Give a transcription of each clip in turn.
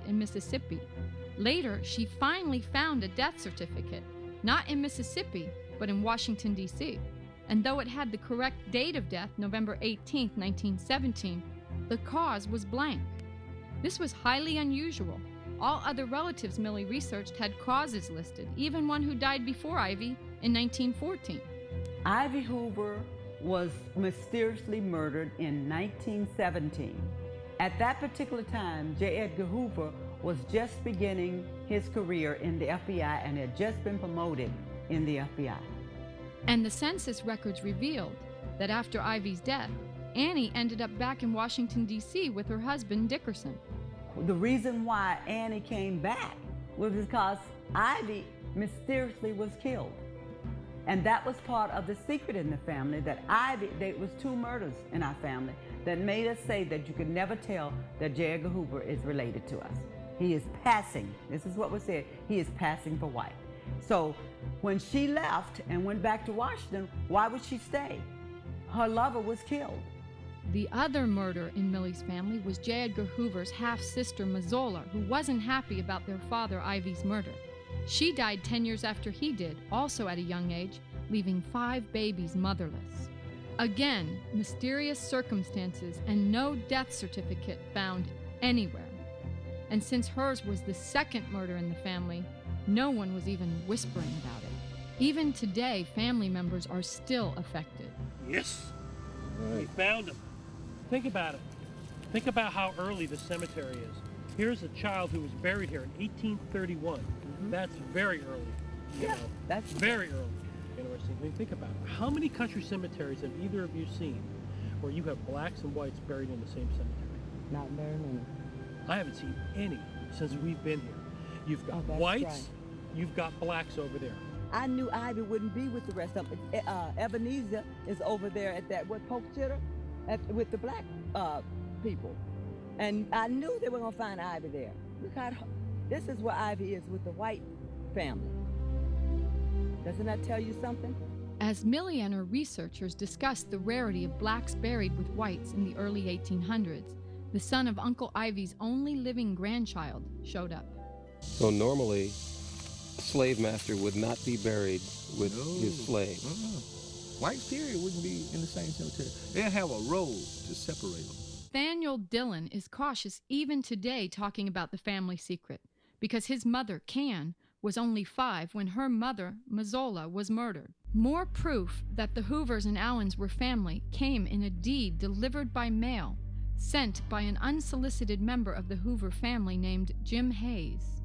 in Mississippi. Later, she finally found a death certificate, not in Mississippi, but in Washington, D.C. And though it had the correct date of death, November 18, 1917, the cause was blank. This was highly unusual. All other relatives Millie researched had causes listed, even one who died before Ivy in 1914. Ivy Hoover was mysteriously murdered in 1917. At that particular time, J.Edgar Hoover was just beginning his career in the F.B.I. and had just been promoted in the F.B.I. And the census records revealed that after Ivy's death, Annie ended up back in Washington, D.C. with her husband, Dickerson. The reason why Annie came back was because Ivy mysteriously was killed. And that was part of the secret in the family, that there was 2 murders in our family that made us say that you could never tell that J.Edgar Hoover is related to us. He is passing, this is what was said, he is passing for white. So when she left and went back to Washington, why would she stay? Her lover was killed. The other murder in Millie's family was J.Edgar Hoover's half-sister, Mazzola, who wasn't happy about their father, Ivy's murder. She died 10 years after he did, also at a young age, leaving 5 babies motherless. Again, mysterious circumstances and no death certificate found anywhere. And since hers was the second murder in the family, no one was even whispering about it. Even today, family members are still affected. Yes, we found him. Think about it. Think about how early the cemetery is. Here's a child who was buried here in 1831. That's very early. You know, that's very early. Interesting. I mean, think about it. How many country cemeteries have either of you seen where you have blacks and whites buried in the same cemetery? Not very many. I haven't seen any since we've been here. You've got whites, you've got blacks over there. I knew Ivy wouldn't be with the rest of them. Ebenezer is over there at that, Polk Chitter, with the black people. And I knew they were going to find Ivy there. Look how, this is where Ivy is with the white family. Doesn't that tell you something? As Millie and her researchers discussed the rarity of blacks buried with whites in the early 1800s, the son of Uncle Ivy's only living grandchild showed up. So normally, a slave master would not be buried with his slave. Whites, period, wouldn't be in the same cemetery. They'll have a road to separate them. Nathaniel Dillon is cautious even today talking about the family secret, because his mother, Can, was only 5 when her mother, Mazzola, was murdered. More proof that the Hoovers and Allens were family came in a deed delivered by mail, sent by an unsolicited member of the Hoover family named Jim Hayes.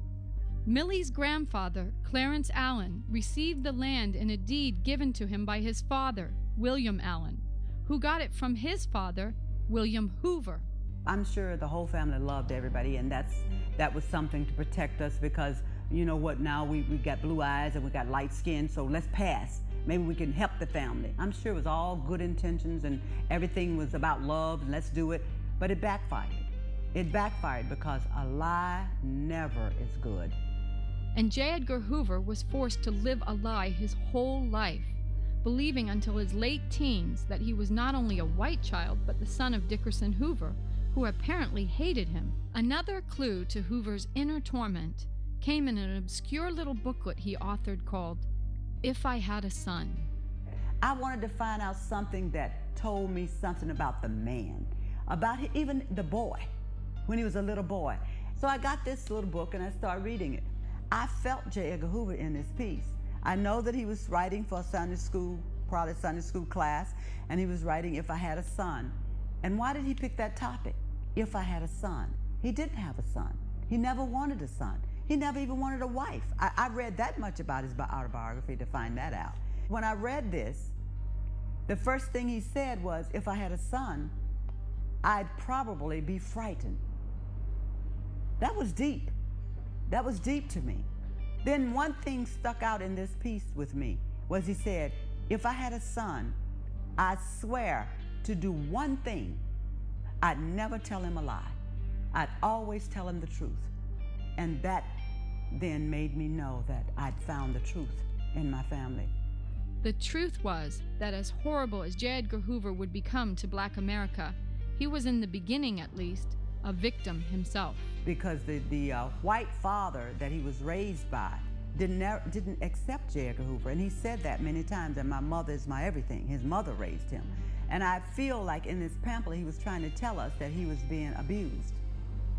Millie's grandfather, Clarence Allen, received the land in a deed given to him by his father, William Allen, who got it from his father, William Hoover. I'm sure the whole family loved everybody, and that was something to protect us, because you know what, now we got blue eyes and we got light skin, so let's pass. Maybe we can help the family. I'm sure it was all good intentions and everything was about love and let's do it, but it backfired. It backfired because a lie never is good. And J.Edgar Hoover was forced to live a lie his whole life, believing until his late teens that he was not only a white child, but the son of Dickerson Hoover, who apparently hated him. Another clue to Hoover's inner torment came in an obscure little booklet he authored called If I Had a Son. I wanted to find out something that told me something about the man, about even the boy, when he was a little boy. So I got this little book and I started reading it. I felt J.Edgar Hoover in this piece. I know that he was writing for a Sunday school, probably Sunday school class, and he was writing If I Had a Son. And why did he pick that topic? If I had a son. He didn't have a son. He never wanted a son. He never even wanted a wife. I read that much about his autobiography to find that out. When I read this, the first thing he said was, if I had a son, I'd probably be frightened. That was deep. That was deep to me. Then one thing stuck out in this piece with me was he said, if I had a son, I swear to do one thing. I'd never tell him a lie. I'd always tell him the truth. And that then made me know that I'd found the truth in my family. The truth was that as horrible as J. Edgar Hoover would become to Black America, he was in the beginning at least a victim himself. Because the white father that he was raised by didn't accept J. Edgar Hoover, and he said that many times, and my mother is my everything. His mother raised him. And I feel like in this pamphlet he was trying to tell us that he was being abused.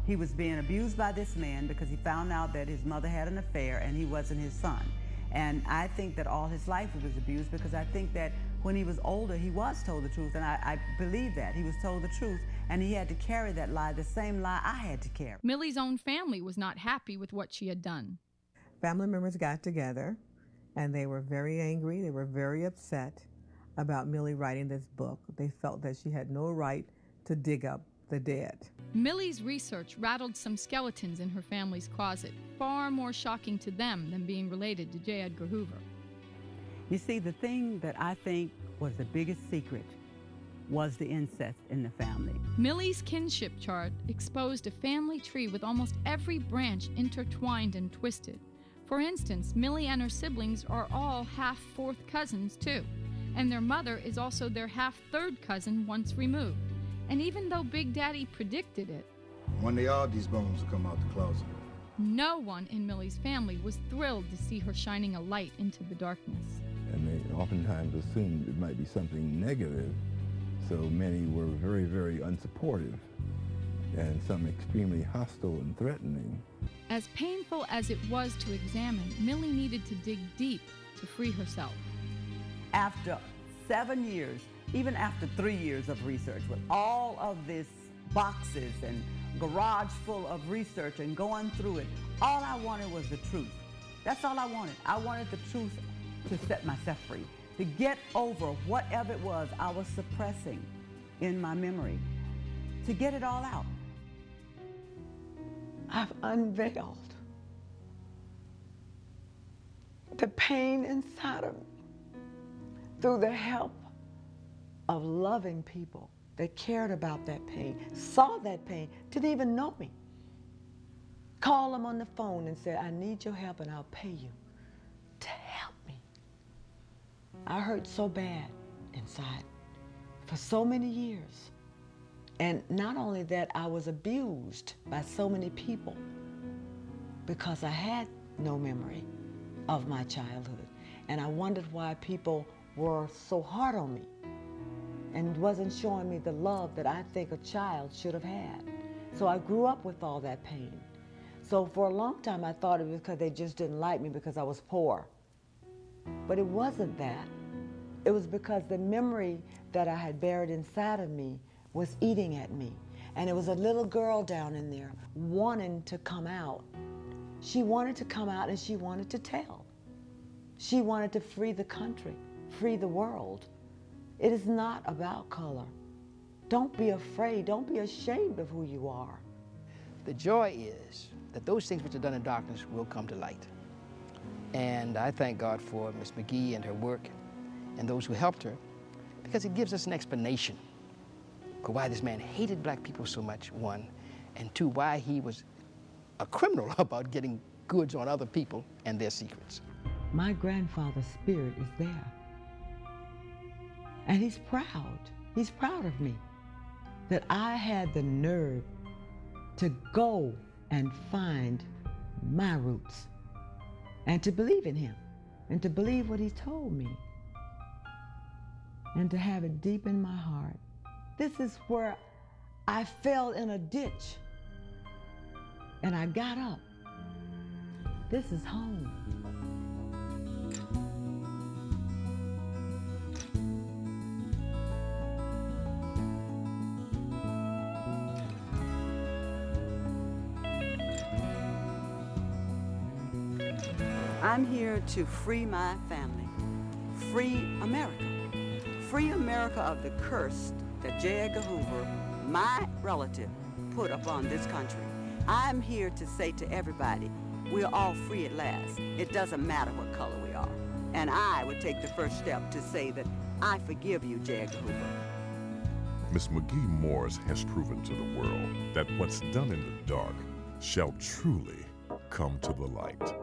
He was being abused by this man because he found out that his mother had an affair and he wasn't his son. And I think that all his life he was abused, because I think that when he was older he was told the truth, and I believe that. He was told the truth, and he had to carry that lie, the same lie I had to carry. Millie's own family was not happy with what she had done. Family members got together, and they were very angry. They were very upset about Millie writing this book. They felt that she had no right to dig up the dead. Millie's research rattled some skeletons in her family's closet, far more shocking to them than being related to J. Edgar Hoover. You see, the thing that I think was the biggest secret was the incest in the family. Millie's kinship chart exposed a family tree with almost every branch intertwined and twisted. For instance, Millie and her siblings are all half-fourth cousins, too, and their mother is also their half-third cousin once removed. And even though Big Daddy predicted it, one day all these bones will come out the closet. No one in Millie's family was thrilled to see her shining a light into the darkness. And they oftentimes assumed it might be something negative, so many were very, very unsupportive, and some extremely hostile and threatening. As painful as it was to examine, Millie needed to dig deep to free herself. After 7 years, even after 3 years of research, with all of these boxes and garage full of research and going through it, all I wanted was the truth. That's all I wanted. I wanted the truth to set myself free, to get over whatever it was I was suppressing in my memory, to get it all out. I've unveiled the pain inside of me through the help of loving people that cared about that pain, saw that pain, didn't even know me. Call them on the phone and say, I need your help and I'll pay you to help me. I hurt so bad inside for so many years. And not only that, I was abused by so many people because I had no memory of my childhood. And I wondered why people were so hard on me and wasn't showing me the love that I think a child should have had. So I grew up with all that pain. So for a long time I thought it was because they just didn't like me because I was poor. But it wasn't that. It was because the memory that I had buried inside of me was eating at me. And it was a little girl down in there wanting to come out. She wanted to come out and she wanted to tell. She wanted to free the country, free the world. It is not about color. Don't be afraid. Don't be ashamed of who you are. The joy is that those things which are done in darkness will come to light. And I thank God for Miss McGee and her work and those who helped her, because it gives us an explanation for why this man hated black people so much, one, and two, why he was a criminal about getting goods on other people and their secrets. My grandfather's spirit is there. And he's proud. He's proud of me that I had the nerve to go and find my roots and to believe in him and to believe what he told me and to have it deep in my heart. This is where I fell in a ditch and I got up. This is home. I'm here to free my family, free America of the curse that J. Edgar Hoover, my relative, put upon this country. I'm here to say to everybody, we're all free at last. It doesn't matter what color we are. And I would take the first step to say that I forgive you, J. Edgar Hoover. Miss McGee Morris has proven to the world that what's done in the dark shall truly come to the light.